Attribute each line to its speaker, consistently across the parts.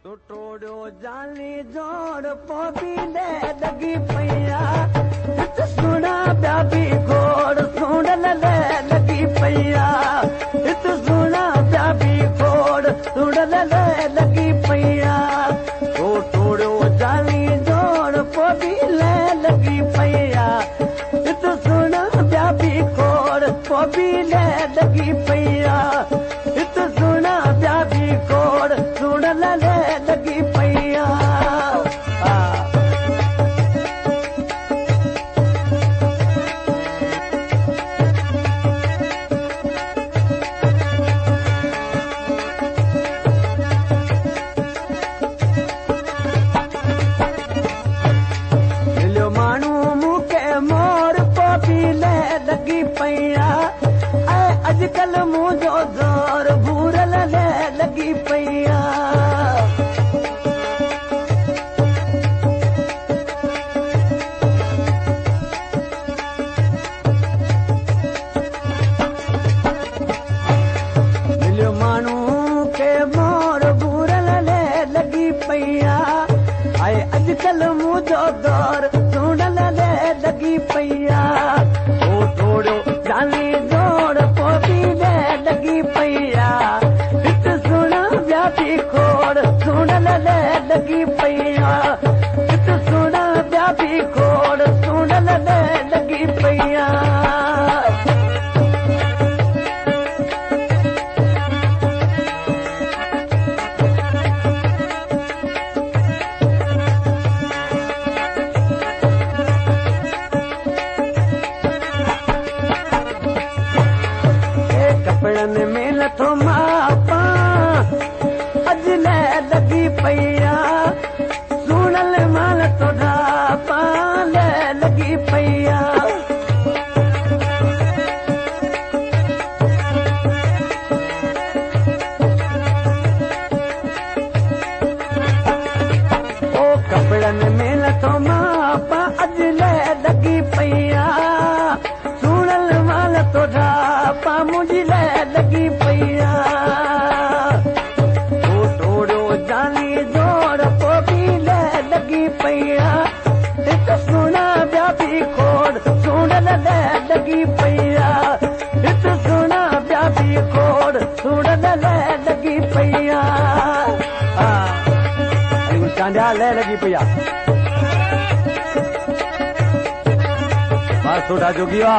Speaker 1: तो टोड़ो जाली जोड़ पोबी ले लगी पैया इत सुना प्याबी घोड़ सुन ले लगी पैया इत सुना प्याबी घोड़ सुन ले लगी पैया तो टोड़ो जाली जोड़ पोबी ले लगी पैया इत सुना प्याबी घोड़ पोबी ले लगी पैया इत सुना प्याबी घोड़ सुन ले लगी पैया मिलियो माण्हू मूंखे मोर पोपी ले लगी पैया अॼुकल्ह मुंहिंजो ज़ोर भूरल ले लगी पैया मिलियो माण्हू खे मोर भूरल ले लगी पैया अॼुकल्ह मुंहिंजो दौर सुणल ले लगी पैया ओ थोड़ो जाली जोड़ पोपी ले लगी पैया हित सुना व्यापी खोड़ सुणल ले लगी पैया हित सुना व्यापी खोड़ सुणल ले लगी पैया कपड़न में लथो मापा अज ले लगी पैया सुनल माल तो ढापा ले लगी पैया ओ कपड़न में लथो मापा अज ले लगी पैया सुनल माल तो ढापा मुझी ले लगी पैया ओ टोड़ो जाली जोड़ पोपी ले लगी पैया हित सुना व्यापी खोड़ सुणल ले लगी पैया हित सुना व्यापी खोड़ सुणल ले लगी पैया चांडिया ले लगी पैया बस थोड़ा जोगिया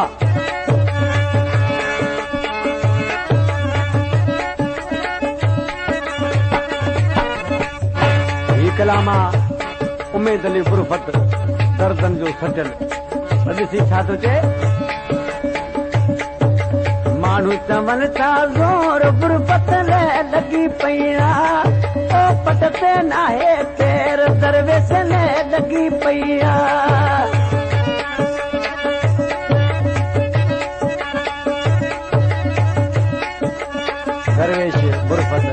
Speaker 1: कलामा उमेद अली गुरफत दर्दन जो सजल ॾिसी छा थो चए माण्हू चवनि था ज़ोर गुरफत ले लगी पैया ओ पट ते नाहे पैर दरवेश ले लगी पैया दरवेश गुरफत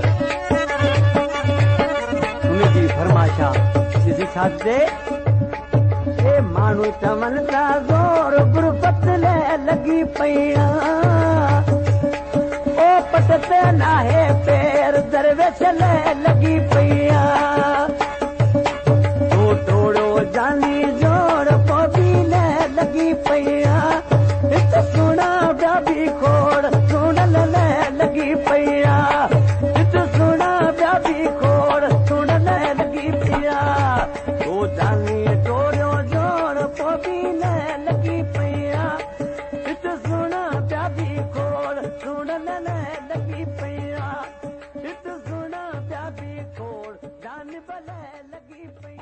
Speaker 1: फरमाशा ॾिसी छा चए ए माण्हू चवनि था ज़ोर गुरबत ले लगी पैया ओ पट ते नाहे पैर दरवेश ले लगी पैया तो टोड़ो जाली जोड़ पोपी ले लगी पैया हित सुना व्यापी खोड़ सुणल ले लगी पैया हित सुना व्यापी खोड़ सुणल लगी पैया तो जाली टोड़ो जोड़ पोपी ले लगी पैया हित सुना व्यापी खोड़ सुणल लगी पैया हित सुना व्यापी खोड़ जान भले लगी पैया